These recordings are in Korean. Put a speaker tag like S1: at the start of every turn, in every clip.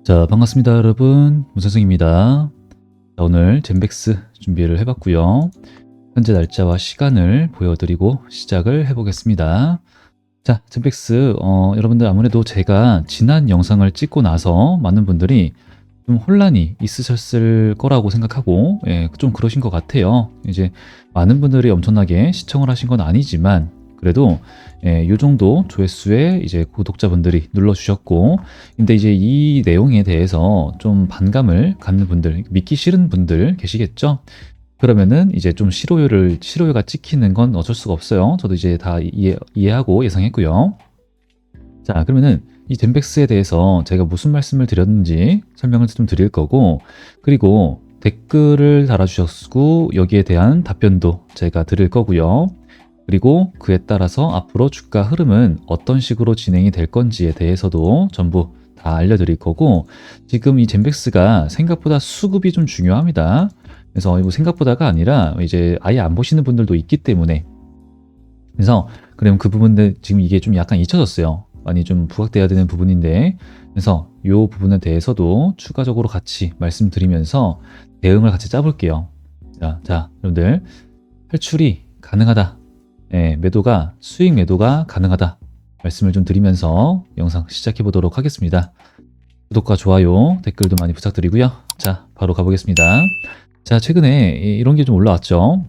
S1: 자, 반갑습니다, 여러분. 문선승입니다. 자, 오늘 젠백스 준비를 해봤고요. 현재 날짜와 시간을 보여드리고 시작을 해보겠습니다. 자, 젠백스, 여러분들 아무래도 제가 지난 영상을 찍고 나서 많은 분들이 좀 혼란이 있으셨을 거라고 생각하고, 좀 그러신 것 같아요. 이제 많은 분들이 엄청나게 시청을 하신 건 아니지만, 그래도 요 정도 조회수에 이제 구독자분들이 눌러주셨고, 근데 이제 이 내용에 대해서 좀 반감을 갖는 분들, 믿기 싫은 분들 계시겠죠? 그러면은 이제 좀 실효율가 찍히는 건 어쩔 수가 없어요. 저도 이제 다 이해하고 예상했고요. 자, 그러면은 이 젠백스에 대해서 제가 무슨 말씀을 드렸는지 설명을 좀 드릴 거고, 그리고 댓글을 달아주셨고 여기에 대한 답변도 제가 드릴 거고요. 그리고 그에 따라서 앞으로 주가 흐름은 어떤 식으로 진행이 될 건지에 대해서도 전부 다 알려드릴 거고, 지금 이 젠백스가 생각보다 수급이 좀 중요합니다. 그래서 이거 생각보다가 아니라 이제 아예 안 보시는 분들도 있기 때문에, 그래서 그럼 그 부분들 지금 이게 좀 약간 잊혀졌어요. 많이 좀 부각돼야 되는 부분인데, 그래서 이 부분에 대해서도 추가적으로 같이 말씀드리면서 대응을 같이 짜볼게요. 자, 여러분들 탈출이 가능하다. 매도가 수익 매도가 가능하다 말씀을 좀 드리면서 영상 시작해 보도록 하겠습니다. 구독과 좋아요, 댓글도 많이 부탁드리고요. 자, 바로 가보겠습니다. 자, 최근에 이런 게 좀 올라왔죠.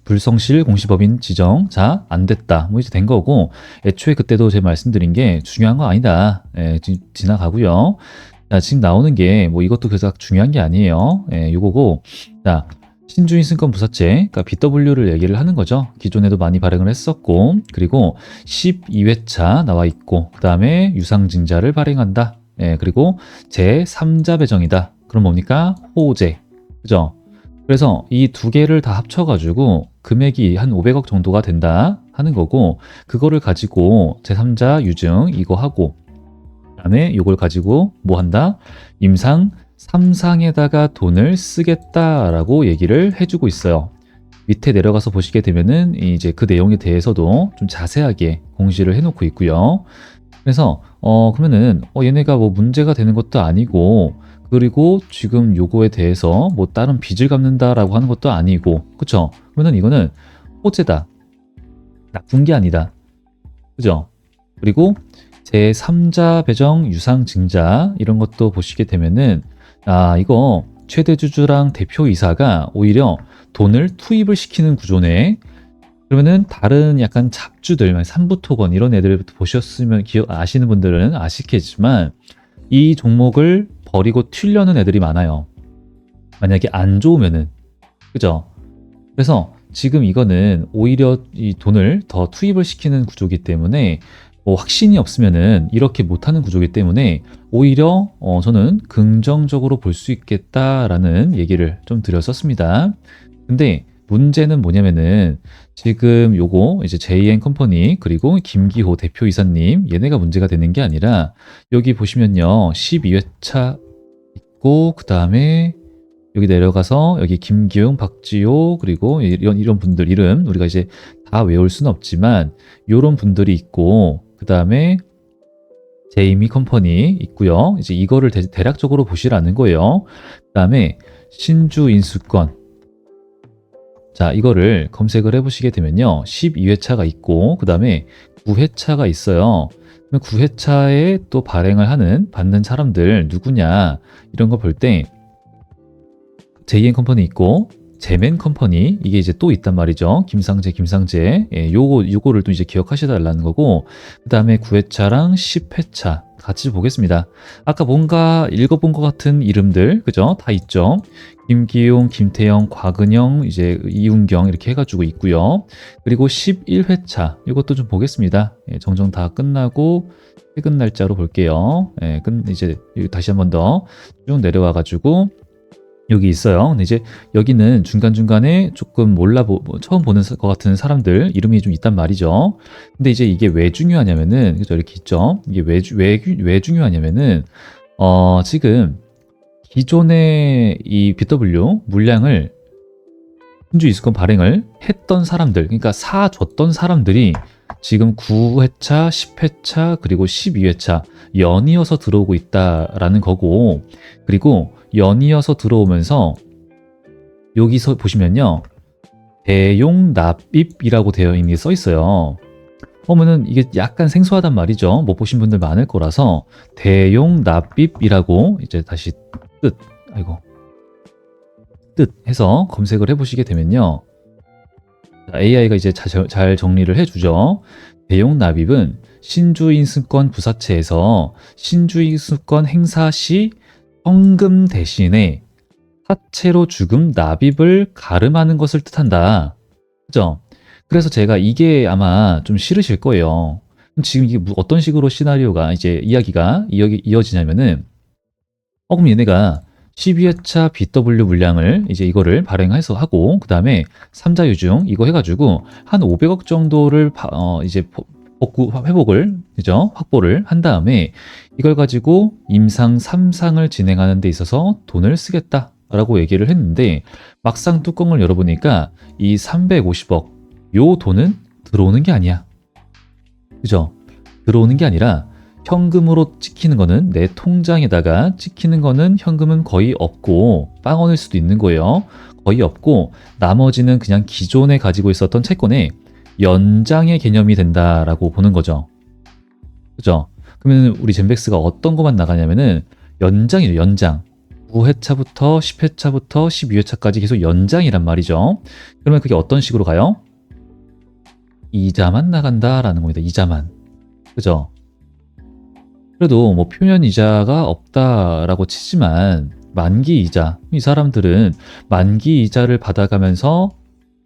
S1: 불성실 공시법인 지정. 자, 안 됐다. 뭐 이제 된 거고, 애초에 그때도 제가 말씀드린 게 중요한 거 아니다. 지나가고요. 자, 지금 나오는 게 뭐 이것도 그닥 중요한 게 아니에요. 요거고. 자, 신주인 승권 부사채, 그러니까 BW를 얘기를 하는 거죠. 기존에도 많이 발행을 했었고, 그리고 12회차 나와 있고, 그 다음에 유상증자를 발행한다. 그리고 제3자 배정이다. 그럼 뭡니까? 호재. 그죠? 그래서 이 두 개를 다 합쳐가지고 금액이 한 500억 정도가 된다 하는 거고, 그거를 가지고 제3자 유증 이거 하고, 그 다음에 이걸 가지고 뭐 한다? 임상 3상에다가 돈을 쓰겠다라고 얘기를 해주고 있어요. 밑에 내려가서 보시게 되면은 이제 그 내용에 대해서도 좀 자세하게 공시를 해놓고 있고요. 그래서 그러면은 얘네가 뭐 문제가 되는 것도 아니고, 그리고 지금 요거에 대해서 뭐 다른 빚을 갚는다라고 하는 것도 아니고, 그쵸? 그러면은 이거는 호재다. 나쁜 게 아니다. 그죠? 그리고 제3자 배정 유상증자 이런 것도 보시게 되면은, 이거 최대 주주랑 대표이사가 오히려 돈을 투입을 시키는 구조네. 그러면은 다른 약간 잡주들, 삼부토건 이런 애들 보셨으면 아시는 분들은 아시겠지만, 이 종목을 버리고 튀려는 애들이 많아요. 만약에 안 좋으면은. 그죠? 그래서 지금 이거는 오히려 이 돈을 더 투입을 시키는 구조이기 때문에, 뭐 확신이 없으면은 이렇게 못하는 구조이기 때문에 오히려 저는 긍정적으로 볼 수 있겠다라는 얘기를 좀 드렸었습니다. 근데 문제는 뭐냐면은 지금 요거 이제 JN 컴퍼니 그리고 김기호 대표이사님 얘네가 문제가 되는 게 아니라, 여기 보시면요 12회차 있고, 그 다음에 여기 내려가서 여기 김기웅, 박지호, 그리고 이런 분들 이름 우리가 이제 다 외울 수는 없지만 요런 분들이 있고, 그 다음에 제이미 컴퍼니 있고요. 이제 이거를 대략적으로 보시라는 거예요. 그 다음에 신주 인수권. 자, 이거를 검색을 해보시게 되면요 12회차가 있고, 그 다음에 9회차가 있어요. 9회차에 또 발행을 받는 사람들 누구냐 이런 거 볼 때 JN 컴퍼니 있고, 제맨 컴퍼니 이게 이제 또 있단 말이죠. 김상재. 요거를 또 이제 기억하셔야 달라는 거고, 그 다음에 9회차랑 10회차 같이 보겠습니다. 아까 뭔가 읽어본 것 같은 이름들, 그죠? 다 있죠. 김기용, 김태영, 곽은영, 이제 이운경 이렇게 해가지고 있고요. 그리고 11회차 이것도 좀 보겠습니다. 정정 다 끝나고 퇴근 날짜로 볼게요. 이제 다시 한 번 더 쭉 내려와가지고 여기 있어요. 근데 이제 여기는 중간중간에 조금 처음 보는 것 같은 사람들 이름이 좀 있단 말이죠. 근데 이제 이게 왜 중요하냐면은, 그죠? 이렇게 있죠. 이게 왜 중요하냐면은, 지금 기존의 이 BW 물량을 신주 이수권 발행을 했던 사람들, 그러니까 사줬던 사람들이 지금 9회차, 10회차, 그리고 12회차 연이어서 들어오고 있다라는 거고, 그리고 연이어서 들어오면서 여기서 보시면요. 대용 납입이라고 되어 있는 게 써 있어요. 그러면은 이게 약간 생소하단 말이죠. 못 보신 분들 많을 거라서 대용 납입이라고 이제 다시 뜻 해서 검색을 해보시게 되면요. AI가 이제 잘 정리를 해주죠. 대용 납입은 신주인수권 부사체에서 신주인수권 행사 시 현금 대신에 사채로 주금 납입을 가름하는 것을 뜻한다. 그죠? 그래서 제가 이게 아마 좀 싫으실 거예요. 그럼 지금 이게 어떤 식으로 시나리오가 이제 이야기가 이어지냐면은 그럼 얘네가 12회차 BW 물량을 이제 이거를 발행해서 하고 그 다음에 3자 유중 이거 해가지고 한 500억 정도를 이제 회복을 그죠? 확보를 한 다음에 이걸 가지고 임상 3상을 진행하는 데 있어서 돈을 쓰겠다라고 얘기를 했는데 막상 뚜껑을 열어보니까 이 350억 요 돈은 들어오는 게 아니야. 그죠? 들어오는 게 아니라 현금으로 찍히는 거는 내 통장에다가 찍히는 거는 현금은 거의 없고 빵원일 수도 있는 거예요. 거의 없고 나머지는 그냥 기존에 가지고 있었던 채권의 연장의 개념이 된다라고 보는 거죠. 그죠? 그러면 우리 젠백스가 어떤 것만 나가냐면은 연장이죠. 연장. 9회차부터 10회차부터 12회차까지 계속 연장이란 말이죠. 그러면 그게 어떤 식으로 가요? 이자만 나간다라는 겁니다. 이자만. 그죠? 그래도 뭐 표면 이자가 없다라고 치지만 만기 이자, 이 사람들은 만기 이자를 받아가면서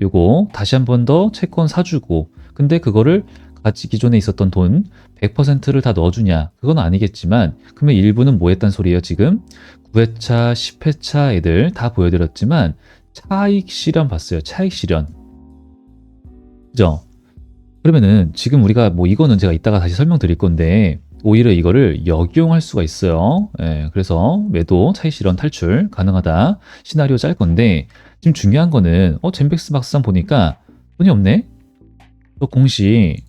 S1: 요거 다시 한 번 더 채권 사주고 근데 그거를 같이 기존에 있었던 돈 100%를 다 넣어주냐? 그건 아니겠지만 그러면 일부는 뭐 했단 소리예요 지금? 9회차, 10회차 애들 다 보여드렸지만 차익 실현 봤어요. 차익 실현. 그죠? 그러면은 지금 우리가 뭐 이거는 제가 이따가 다시 설명드릴 건데 오히려 이거를 역용할 수가 있어요. 예, 그래서 매도, 차익 실현, 탈출 가능하다. 시나리오 짤 건데 지금 중요한 거는 젠백스 막상 보니까 돈이 없네? 저 공시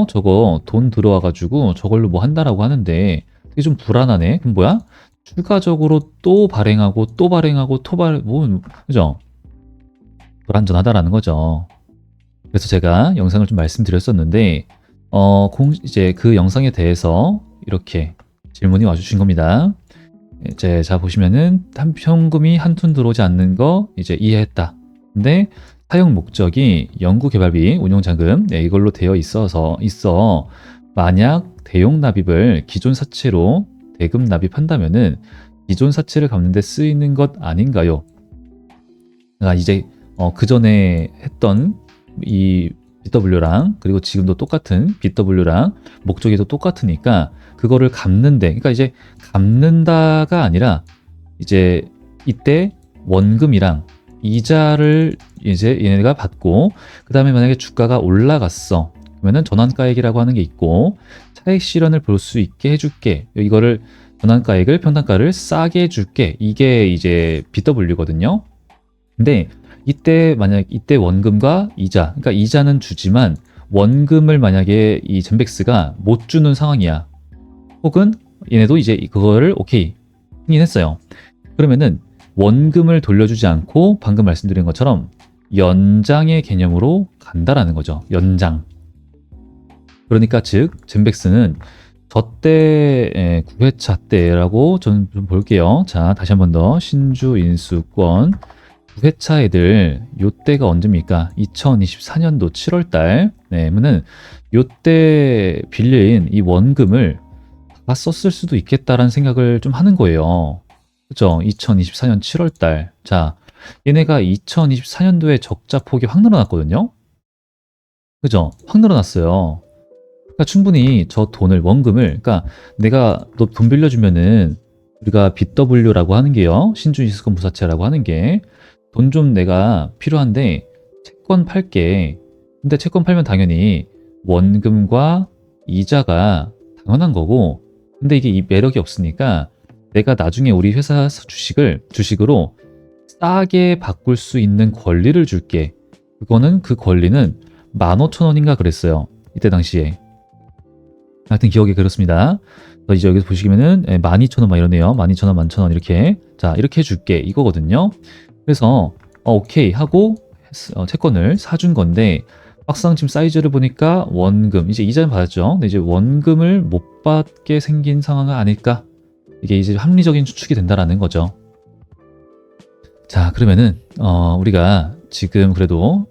S1: 저거 돈 들어와가지고 저걸로 뭐 한다라고 하는데 되게 좀 불안하네. 그럼 뭐야? 추가적으로 또 발행하고 또 발행하고 그죠? 불안전하다라는 거죠. 그래서 제가 영상을 좀 말씀드렸었는데 이제 그 영상에 대해서 이렇게 질문이 와주신 겁니다. 이제 자 보시면은 현금이 한 푼 들어오지 않는 거 이제 이해했다. 근데 사용 목적이 연구개발비, 운용자금 이걸로 되어 있어 만약 대용 납입을 기존 사채로 대금 납입한다면은 기존 사채를 갚는 데 쓰이는 것 아닌가요? 이제 그 전에 했던 이 BW랑 그리고 지금도 똑같은 BW랑 목적이 똑같으니까 그거를 갚는데 그러니까 이제 갚는다가 아니라 이제 이때 원금이랑 이자를 이제 얘네가 받고 그 다음에 만약에 주가가 올라갔어 그러면은 전환가액이라고 하는 게 있고 차익 실현을 볼 수 있게 해줄게 이거를 전환가액을 평단가를 싸게 해줄게 이게 이제 BW거든요. 근데 이때 만약 이때 원금과 이자, 그러니까 이자는 주지만 원금을 만약에 이 젠백스가 못 주는 상황이야. 혹은 얘네도 이제 그거를 오케이 승인했어요. 그러면은 원금을 돌려주지 않고 방금 말씀드린 것처럼 연장의 개념으로 간다라는 거죠. 연장. 그러니까 즉 젠백스는 저때 9회차 때라고 저는 좀 볼게요. 자 다시 한 번 더 신주 인수권 9회차 애들 요때가 언제입니까? 2024년도 7월달 그러면은 요때 빌린 이 원금을 다 썼을 수도 있겠다라는 생각을 좀 하는 거예요. 그죠? 2024년 7월달 자 얘네가 2024년도에 적자 폭이 확 늘어났거든요. 그죠? 확 늘어났어요. 그러니까 충분히 저 돈을 원금을 그러니까 내가 너 돈 빌려주면은 우리가 BW라고 하는 게요. 신주인수권 부사채라고 하는 게 돈 좀 내가 필요한데 채권 팔게. 근데 채권 팔면 당연히 원금과 이자가 당연한 거고 근데 이게 이 매력이 없으니까 내가 나중에 우리 회사 주식으로 싸게 바꿀 수 있는 권리를 줄게. 그 권리는 15,000원인가 그랬어요. 이때 당시에. 하여튼 기억이 그렇습니다. 그래서 이제 여기서 보시면은 12,000원 막 이러네요. 12,000원, 11,000원 이렇게. 자, 이렇게 해줄게 이거거든요. 그래서 오케이 하고 채권을 사준 건데 막상 지금 사이즈를 보니까 원금, 이제 이자는 받았죠. 근데 이제 원금을 못 받게 생긴 상황은 아닐까? 이게 이제 합리적인 추측이 된다라는 거죠. 자, 그러면은 우리가 지금 그래도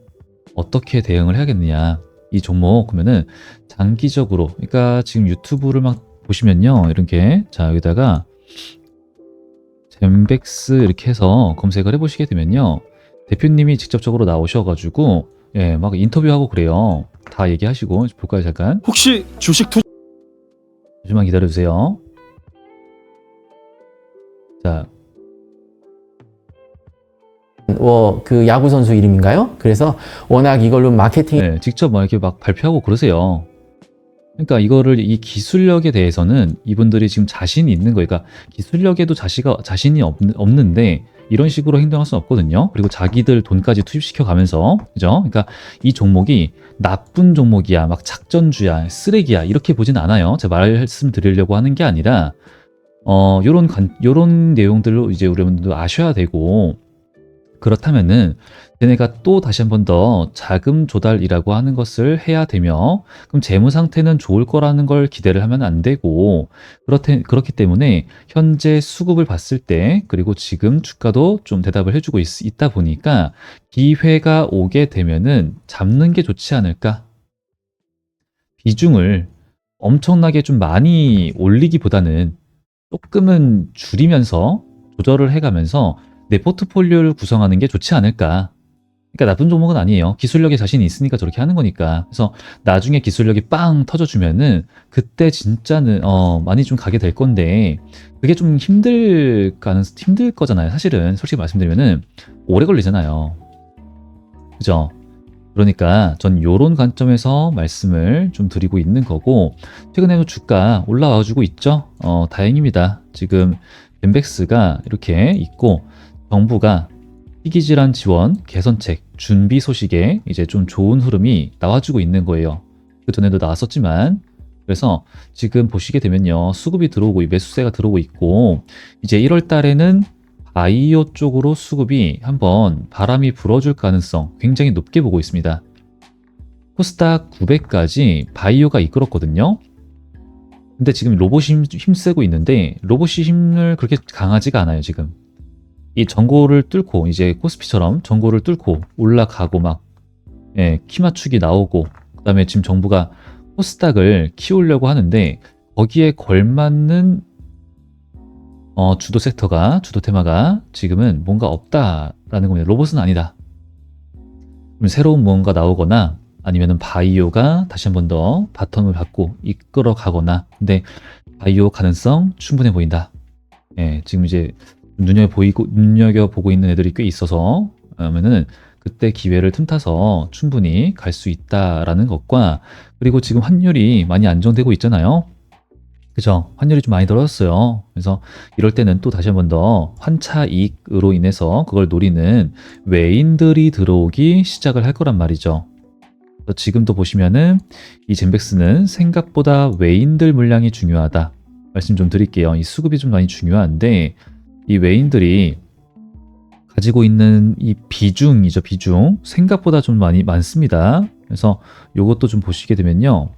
S1: 어떻게 대응을 해야겠느냐. 이 종목 그러면은 장기적으로, 그러니까 지금 유튜브를 막 보시면요, 이렇게 자 여기다가 젠백스 이렇게 해서 검색을 해보시게 되면요, 대표님이 직접적으로 나오셔가지고 막 인터뷰하고 그래요. 다 얘기하시고. 볼까요 잠깐?
S2: 혹시 주식 투자
S1: 잠시만 기다려주세요. 자,
S3: 그 야구 선수 이름인가요? 그래서 워낙 이걸로 마케팅
S1: 직접 막 이렇게 막 발표하고 그러세요. 그러니까 이거를, 이 기술력에 대해서는 이분들이 지금 자신이 있는 거예요. 그러니까 기술력에도 자신이 없는데 이런 식으로 행동할 수는 없거든요. 그리고 자기들 돈까지 투입시켜 가면서, 그죠? 그러니까 이 종목이 나쁜 종목이야, 막 작전주야, 쓰레기야, 이렇게 보진 않아요. 제가 말씀드리려고 하는 게 아니라 요런 내용들로 이제 여러분들도 아셔야 되고, 그렇다면은 얘네가 또 다시 한 번 더 자금 조달이라고 하는 것을 해야 되며, 그럼 재무 상태는 좋을 거라는 걸 기대를 하면 안 되고, 그렇기 때문에 현재 수급을 봤을 때, 그리고 지금 주가도 좀 대답을 해주고 있다 보니까 기회가 오게 되면은 잡는 게 좋지 않을까? 비중을 엄청나게 좀 많이 올리기보다는 조금은 줄이면서 조절을 해가면서 내 포트폴리오를 구성하는 게 좋지 않을까. 그러니까 나쁜 종목은 아니에요. 기술력에 자신이 있으니까 저렇게 하는 거니까. 그래서 나중에 기술력이 빵 터져주면은 그때 진짜는 많이 좀 가게 될 건데, 그게 좀 힘들 거잖아요. 사실은 솔직히 말씀드리면은 오래 걸리잖아요. 그죠? 그러니까 전 요런 관점에서 말씀을 좀 드리고 있는 거고, 최근에도 주가 올라와주고 있죠. 다행입니다. 지금 젠백스가 이렇게 있고, 정부가 희귀질환 지원 개선책 준비 소식에 이제 좀 좋은 흐름이 나와주고 있는 거예요. 그 전에도 나왔었지만, 그래서 지금 보시게 되면요, 수급이 들어오고 매수세가 들어오고 있고, 이제 1월 달에는 바이오 쪽으로 수급이 한번 바람이 불어줄 가능성 굉장히 높게 보고 있습니다. 코스닥 900까지 바이오가 이끌었거든요. 근데 지금 로봇이 힘쓰고 있는데 로봇이 힘을 그렇게 강하지가 않아요. 지금 이 전고를 뚫고, 이제 코스피처럼 전고를 뚫고 올라가고 막 키 맞추기 나오고, 그 다음에 지금 정부가 코스닥을 키우려고 하는데 거기에 걸맞는 주도 섹터가, 주도 테마가 지금은 뭔가 없다라는 겁니다. 로봇은 아니다. 그럼 새로운 무언가 나오거나 아니면은 바이오가 다시 한 번 더 바텀을 받고 이끌어 가거나, 근데 바이오 가능성 충분해 보인다. 지금 이제 눈여겨보고 있는 애들이 꽤 있어서, 그러면은 그때 기회를 틈타서 충분히 갈 수 있다라는 것과, 그리고 지금 환율이 많이 안정되고 있잖아요. 그죠? 환율이 좀 많이 떨어졌어요. 그래서 이럴 때는 또 다시 한 번 더 환차 이익으로 인해서 그걸 노리는 외인들이 들어오기 시작을 할 거란 말이죠. 그래서 지금도 보시면은 이 젠백스는 생각보다 외인들 물량이 중요하다. 말씀 좀 드릴게요. 이 수급이 좀 많이 중요한데, 이 외인들이 가지고 있는 이 비중이죠. 비중 생각보다 좀 많이 많습니다. 그래서 요것도 좀 보시게 되면요,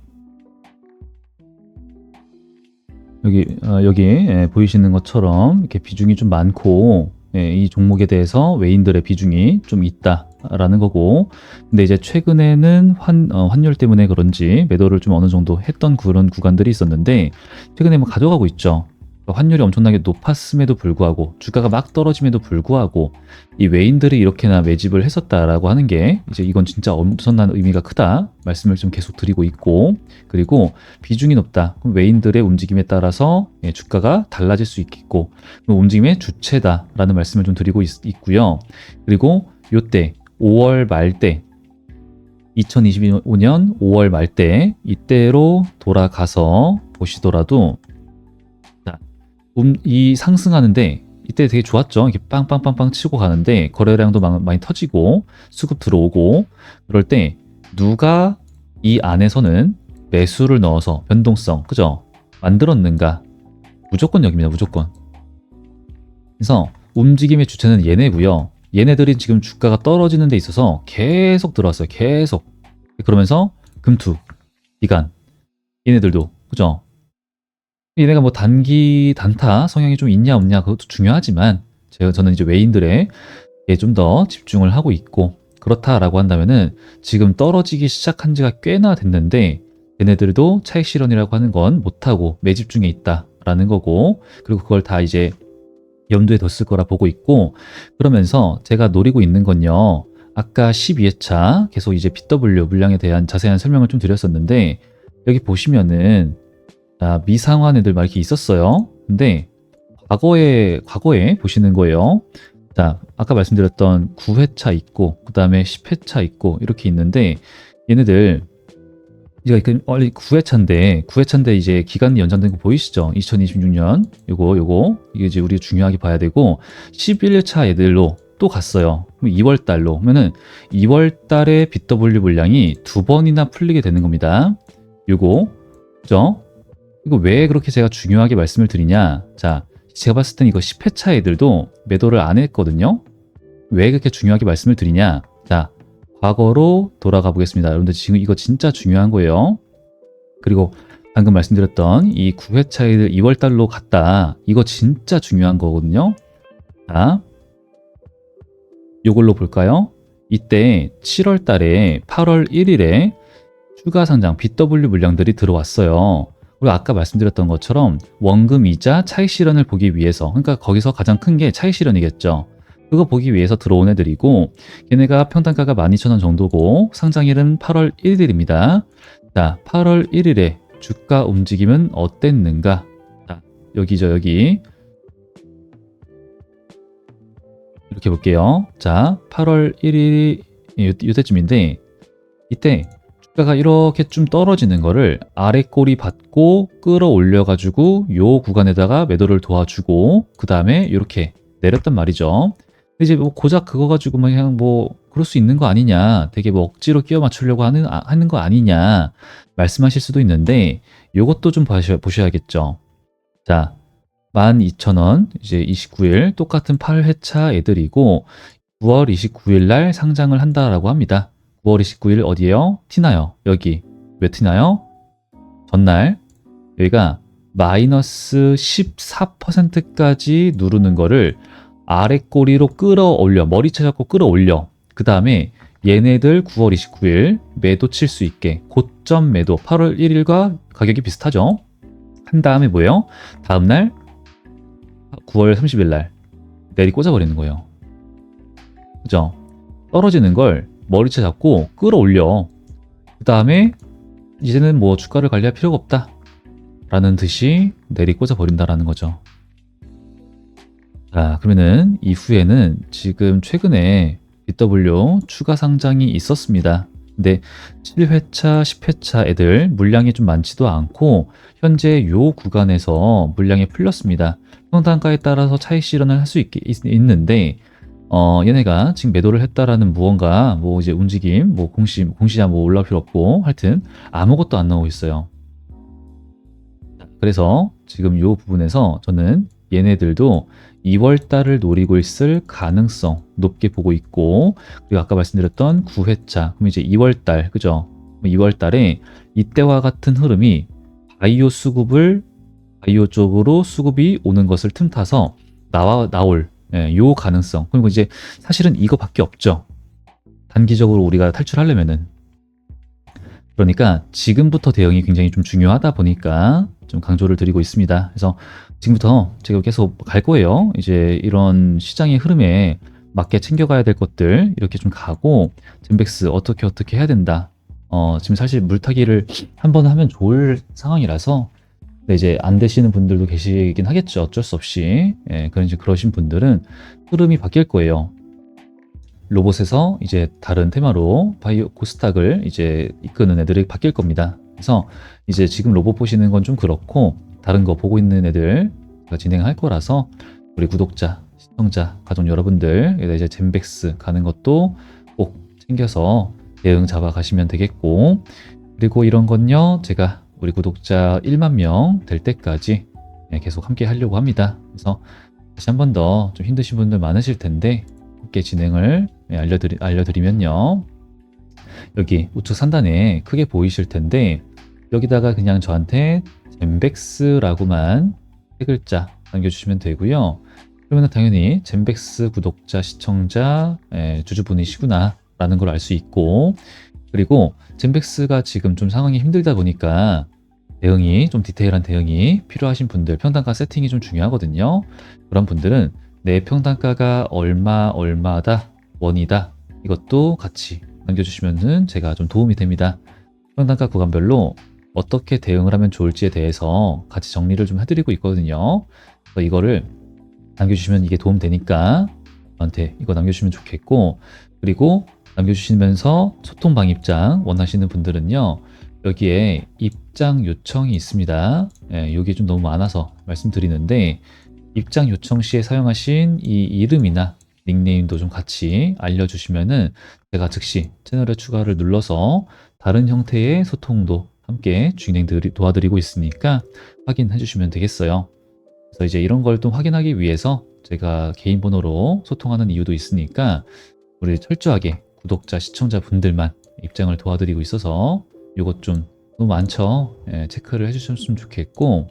S1: 여기 보이시는 것처럼 이렇게 비중이 좀 많고, 이 종목에 대해서 외인들의 비중이 좀 있다라는 거고, 근데 이제 최근에는 환율 때문에 그런지 매도를 좀 어느 정도 했던 그런 구간들이 있었는데, 최근에 뭐 가져가고 있죠. 환율이 엄청나게 높았음에도 불구하고, 주가가 막 떨어짐에도 불구하고 이 외인들이 이렇게나 매집을 했었다라고 하는 게, 이제 이건 진짜 엄청난 의미가 크다 말씀을 좀 계속 드리고 있고, 그리고 비중이 높다. 그럼 외인들의 움직임에 따라서 주가가 달라질 수 있겠고, 움직임의 주체다라는 말씀을 좀 드리고 있고요. 그리고 요때 5월 말때, 2025년 5월 말때 이때로 돌아가서 보시더라도, 이 상승하는데 이때 되게 좋았죠. 이렇게 빵빵빵빵 치고 가는데 거래량도 많이 터지고 수급 들어오고, 그럴 때 누가 이 안에서는 매수를 넣어서 변동성, 그죠? 만들었는가? 무조건 여기입니다. 무조건. 그래서 움직임의 주체는 얘네고요. 얘네들이 지금 주가가 떨어지는 데 있어서 계속 들어왔어요. 계속. 그러면서 금투, 기간, 얘네들도, 그죠? 얘네가 뭐 단기 단타 성향이 좀 있냐 없냐 그것도 중요하지만 저는 이제 외인들에 좀 더 집중을 하고 있고, 그렇다라고 한다면은 지금 떨어지기 시작한 지가 꽤나 됐는데 얘네들도 차익 실현이라고 하는 건 못하고 매집 중에 있다라는 거고, 그리고 그걸 다 이제 염두에 뒀을 거라 보고 있고, 그러면서 제가 노리고 있는 건요, 아까 12회차 계속 이제 BW 물량에 대한 자세한 설명을 좀 드렸었는데, 여기 보시면은 미상환 애들 막 이렇게 있었어요. 근데 과거에 보시는 거예요. 자, 아까 말씀드렸던 9회차 있고, 그 다음에 10회차 있고, 이렇게 있는데, 얘네들, 이제 9회차인데 이제 기간이 연장된 거 보이시죠? 2026년. 이게 이제 우리 중요하게 봐야 되고, 11회차 애들로 또 갔어요. 2월 달로. 그러면은 2월 달에 BW 물량이 2번이나 풀리게 되는 겁니다. 그죠? 이거 왜 그렇게 제가 중요하게 말씀을 드리냐? 자, 제가 봤을 땐 이거 10회차 애들도 매도를 안 했거든요. 왜 그렇게 중요하게 말씀을 드리냐? 자, 과거로 돌아가 보겠습니다. 여러분들 지금 이거 진짜 중요한 거예요. 그리고 방금 말씀드렸던 이 9회차 애들 2월 달로 갔다. 이거 진짜 중요한 거거든요. 자, 이걸로 볼까요? 이때 7월 달에 8월 1일에 추가 상장 BW 물량들이 들어왔어요. 그리고 아까 말씀드렸던 것처럼 원금 이자 차익 실현을 보기 위해서, 그러니까 거기서 가장 큰 게 차익 실현이겠죠. 그거 보기 위해서 들어온 애들이고, 얘네가 평단가가 12,000원 정도고 상장일은 8월 1일입니다. 자, 8월 1일에 주가 움직임은 어땠는가? 자, 여기죠, 여기. 이렇게 볼게요. 자, 8월 1일이 이때쯤인데, 이때 주가가 이렇게 좀 떨어지는 거를 아래 꼬리 받고 끌어올려 가지고 요 구간에다가 매도를 도와주고, 그 다음에 이렇게 내렸단 말이죠. 이제 뭐 고작 그거 가지고 뭐 그냥 뭐 그럴 수 있는 거 아니냐, 되게 뭐 억지로 끼워 맞추려고 하는 거 아니냐 말씀하실 수도 있는데, 요것도 좀 보셔야겠죠. 자, 12,000원 이제 29일 똑같은 8회차 애들이고 9월 29일 날 상장을 한다라고 합니다. 9월 29일 어디에요? 티나요. 여기. 왜 티나요? 전날 여기가 마이너스 14%까지 누르는 거를 아래 꼬리로 끌어올려, 머리채 잡고 끌어올려. 그 다음에 얘네들 9월 29일 매도 칠 수 있게 고점 매도 8월 1일과 가격이 비슷하죠. 한 다음에 뭐예요? 다음날 9월 30일 날 내리 꽂아버리는 거예요. 그죠? 떨어지는 걸 머리채 잡고 끌어올려. 그 다음에 이제는 뭐 주가를 관리할 필요가 없다 라는 듯이 내리 꽂아버린다라는 거죠. 자, 그러면은 이후에는 지금 최근에 BW 추가 상장이 있었습니다. 근데 7회차, 10회차 애들 물량이 좀 많지도 않고 현재 요 구간에서 물량이 풀렸습니다. 평단가에 따라서 차익 실현을 할 수 있는데, 얘네가 지금 매도를 했다라는 무언가 뭐 이제 움직임, 뭐 공시야 뭐 올라올 필요 없고 하여튼 아무것도 안 나오고 있어요. 그래서 지금 요 부분에서 저는 얘네들도 2월 달을 노리고 있을 가능성 높게 보고 있고, 그리고 아까 말씀드렸던 9회차, 그럼 이제 2월 달, 그죠? 2월 달에 이때와 같은 흐름이 바이오 쪽으로 수급이 오는 것을 틈타서 나올 요 가능성. 그리고 이제 사실은 이거밖에 없죠. 단기적으로 우리가 탈출하려면은. 그러니까 지금부터 대응이 굉장히 좀 중요하다 보니까 좀 강조를 드리고 있습니다. 그래서 지금부터 제가 계속 갈 거예요. 이제 이런 시장의 흐름에 맞게 챙겨가야 될 것들 이렇게 좀 가고, 젠백스 어떻게 해야 된다. 지금 사실 물타기를 한번 하면 좋을 상황이라서, 근데 이제 안 되시는 분들도 계시긴 하겠죠. 어쩔 수 없이. 그러신 분들은 흐름이 바뀔 거예요. 로봇에서 이제 다른 테마로 바이오 코스닥을 이제 이끄는 애들이 바뀔 겁니다. 그래서 이제 지금 로봇 보시는 건 좀 그렇고, 다른 거 보고 있는 애들 진행할 거라서 우리 구독자, 시청자, 가족 여러분들 이제 젠백스 가는 것도 꼭 챙겨서 대응 잡아가시면 되겠고, 그리고 이런 건요, 제가 우리 구독자 1만 명 될 때까지 계속 함께 하려고 합니다. 그래서 다시 한 번 더 좀 힘드신 분들 많으실 텐데 함께 진행을 알려드리면요. 여기 우측 상단에 크게 보이실 텐데 여기다가 그냥 저한테 젠백스라고만 세 글자 남겨주시면 되고요. 그러면 당연히 젠백스 구독자, 시청자, 주주분이시구나 라는 걸 알 수 있고, 그리고 젠백스가 지금 좀 상황이 힘들다 보니까 대응이 좀 디테일한 대응이 필요하신 분들, 평단가 세팅이 좀 중요하거든요. 그런 분들은 내 평단가가 얼마다 원이다, 이것도 같이 남겨주시면은 제가 좀 도움이 됩니다. 평단가 구간별로 어떻게 대응을 하면 좋을지에 대해서 같이 정리를 좀 해드리고 있거든요. 그래서 이거를 남겨주시면 이게 도움 되니까 저한테 이거 남겨주시면 좋겠고, 그리고 남겨주시면서 소통방 입장 원하시는 분들은요, 여기에 입장 요청이 있습니다. 여기 좀 너무 많아서 말씀드리는데, 입장 요청 시에 사용하신 이 이름이나 닉네임도 좀 같이 알려주시면은 제가 즉시 채널에 추가를 눌러서 다른 형태의 소통도 함께 도와드리고 있으니까 확인해 주시면 되겠어요. 그래서 이제 이런 걸 또 확인하기 위해서 제가 개인 번호로 소통하는 이유도 있으니까 우리 철저하게 구독자, 시청자 분들만 입장을 도와드리고 있어서 이것 좀 너무 많죠? 체크를 해주셨으면 좋겠고,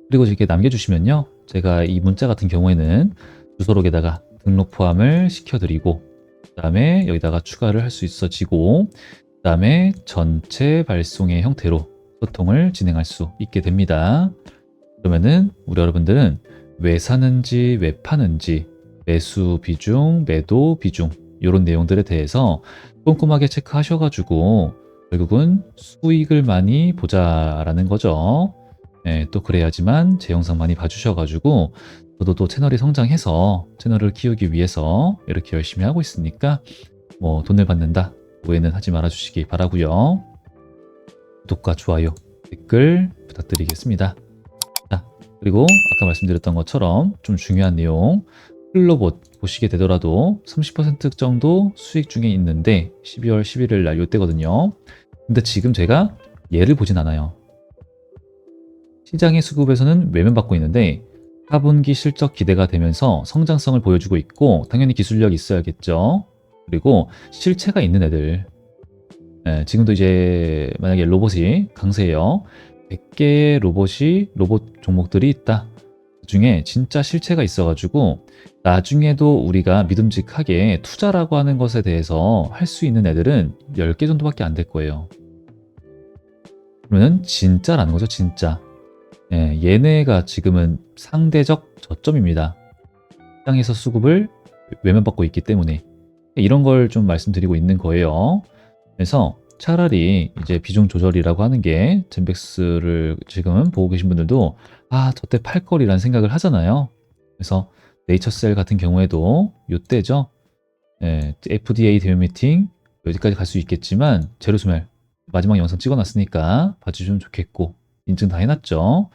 S1: 그리고 이렇게 남겨주시면요, 제가 이 문자 같은 경우에는 주소록에다가 등록 포함을 시켜드리고, 그 다음에 여기다가 추가를 할 수 있어지고, 그 다음에 전체 발송의 형태로 소통을 진행할 수 있게 됩니다. 그러면은 우리 여러분들은 왜 사는지, 왜 파는지, 매수 비중, 매도 비중, 이런 내용들에 대해서 꼼꼼하게 체크하셔가지고 결국은 수익을 많이 보자라는 거죠. 또 그래야지만 제 영상 많이 봐주셔가지고 저도 또 채널이 성장해서 채널을 키우기 위해서 이렇게 열심히 하고 있으니까 뭐 돈을 받는다 오해는 하지 말아 주시기 바라고요. 구독과 좋아요, 댓글 부탁드리겠습니다. 자, 그리고 아까 말씀드렸던 것처럼 좀 중요한 내용, 클로봇 보시게 되더라도 30% 정도 수익 중에 있는데 12월 11일 날 요때거든요. 근데 지금 제가 얘를 보진 않아요. 시장의 수급에서는 외면받고 있는데 4분기 실적 기대가 되면서 성장성을 보여주고 있고, 당연히 기술력이 있어야겠죠. 그리고 실체가 있는 애들, 지금도 이제 만약에 로봇이 강세예요. 100개의 로봇 종목들이 있다. 그 중에 진짜 실체가 있어가지고 나중에도 우리가 믿음직하게 투자라고 하는 것에 대해서 할 수 있는 애들은 10개 정도밖에 안 될 거예요. 그러면 진짜라는 거죠, 진짜. 얘네가 지금은 상대적 저점입니다. 시장에서 수급을 외면받고 있기 때문에 이런 걸 좀 말씀드리고 있는 거예요. 그래서 차라리 이제 비중 조절이라고 하는 게, 젠백스를 지금 보고 계신 분들도 저때 팔 거리라는 생각을 하잖아요. 그래서 네이처셀 같은 경우에도 요때죠. FDA 대면 미팅 여기까지 갈 수 있겠지만 제로스멜 마지막 영상 찍어놨으니까 봐주시면 좋겠고, 인증 다 해놨죠.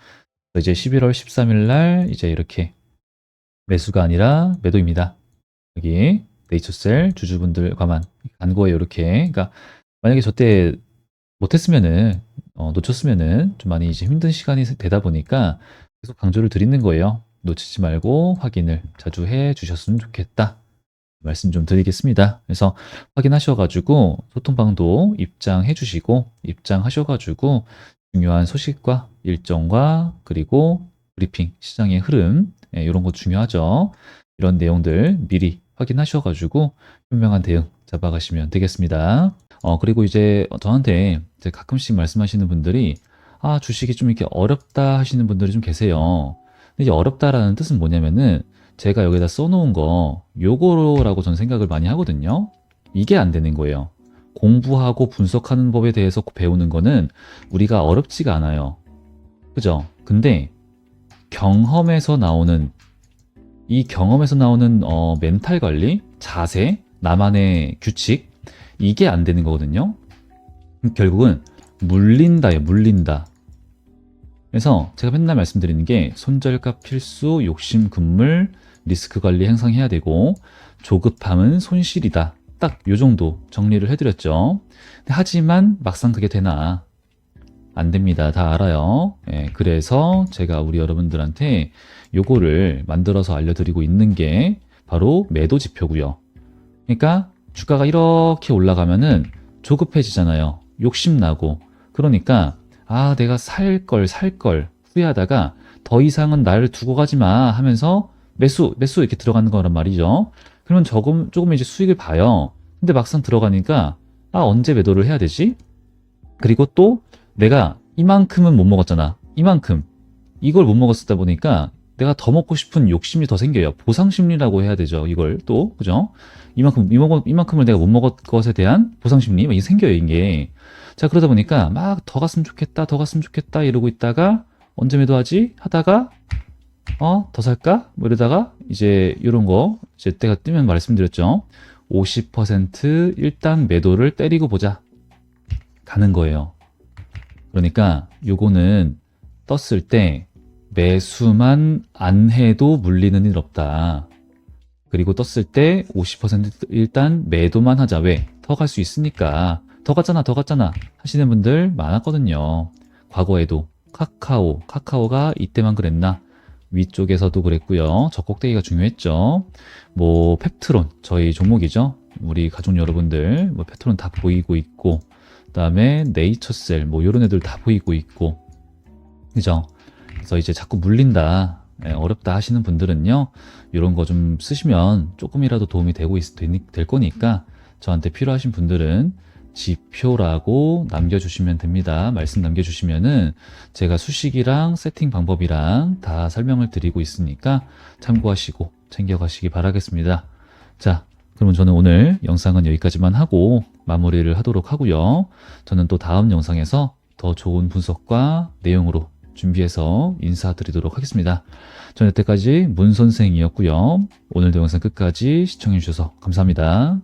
S1: 이제 11월 13일 날 이제 이렇게 매수가 아니라 매도입니다. 여기 네이처셀 주주분들과만 간 거예요. 이렇게. 그러니까 만약에 저때 못했으면은 놓쳤으면은 좀 많이 이제 힘든 시간이 되다 보니까 계속 강조를 드리는 거예요. 놓치지 말고 확인을 자주 해 주셨으면 좋겠다. 말씀 좀 드리겠습니다. 그래서 확인하셔가지고 소통방도 입장해 주시고, 입장하셔가지고 중요한 소식과 일정과 그리고 브리핑, 시장의 흐름, 이런 거 중요하죠. 이런 내용들 미리 확인하셔가지고 현명한 대응 잡아가시면 되겠습니다. 그리고 이제 저한테 이제 가끔씩 말씀하시는 분들이 주식이 좀 이렇게 어렵다 하시는 분들이 좀 계세요. 근데 이제 어렵다라는 뜻은 뭐냐면은 제가 여기다 써놓은 거 요거라고 저는 생각을 많이 하거든요. 이게 안 되는 거예요. 공부하고 분석하는 법에 대해서 배우는 거는 우리가 어렵지가 않아요. 그죠? 근데 경험에서 나오는 멘탈 관리, 자세, 나만의 규칙, 이게 안 되는 거거든요. 결국은 물린다예요. 물린다. 그래서 제가 맨날 말씀드리는 게 손절가 필수, 욕심 금물, 리스크 관리 행상해야 되고, 조급함은 손실이다. 딱 요 정도 정리를 해드렸죠. 하지만 막상 그게 되나? 안 됩니다. 다 알아요. 예, 그래서 제가 우리 여러분들한테 요거를 만들어서 알려드리고 있는 게 바로 매도 지표고요. 그러니까 주가가 이렇게 올라가면은 조급해지잖아요. 욕심나고. 그러니까 아, 내가 살 걸 후회하다가 더 이상은 나를 두고 가지 마 하면서 매수 이렇게 들어가는 거란 말이죠. 그러면 조금 이제 수익을 봐요. 근데 막상 들어가니까 아, 언제 매도를 해야 되지? 그리고 또 내가 이만큼은 못 먹었잖아. 이만큼. 이걸 못 먹었다 보니까 내가 더 먹고 싶은 욕심이 더 생겨요. 보상심리라고 해야 되죠. 이걸 또, 그죠? 이만큼을 내가 못 먹은 것에 대한 보상심리, 이게 생겨요, 이게. 자, 그러다 보니까 막 더 갔으면 좋겠다, 이러고 있다가 언제 매도하지? 하다가, 더 살까? 뭐 이러다가 이제 이런 거, 이제 때가 뜨면 말씀드렸죠. 50% 일단 매도를 때리고 보자. 가는 거예요. 그러니까 요거는 떴을 때 매수만 안 해도 물리는 일 없다. 그리고 떴을 때 50% 일단 매도만 하자. 왜? 더 갈 수 있으니까. 더 갔잖아 하시는 분들 많았거든요. 과거에도 카카오가 이때만 그랬나? 위쪽에서도 그랬고요. 저 꼭대기가 중요했죠. 뭐 펩트론, 저희 종목이죠. 우리 가족 여러분들 뭐 펩트론 다 보이고 있고, 그다음에 네이처셀 뭐 이런 애들 다 보이고 있고, 그죠? 그래서 이제 자꾸 물린다, 어렵다 하시는 분들은요, 이런 거 좀 쓰시면 조금이라도 도움이 될 거니까 저한테 필요하신 분들은 지표라고 남겨주시면 됩니다. 말씀 남겨주시면은 제가 수식이랑 세팅 방법이랑 다 설명을 드리고 있으니까 참고하시고 챙겨가시기 바라겠습니다. 자, 그러면 저는 오늘 영상은 여기까지만 하고 마무리를 하도록 하고요. 저는 또 다음 영상에서 더 좋은 분석과 내용으로 준비해서 인사드리도록 하겠습니다. 저는 여태까지 문선생이었고요. 오늘도 영상 끝까지 시청해주셔서 감사합니다.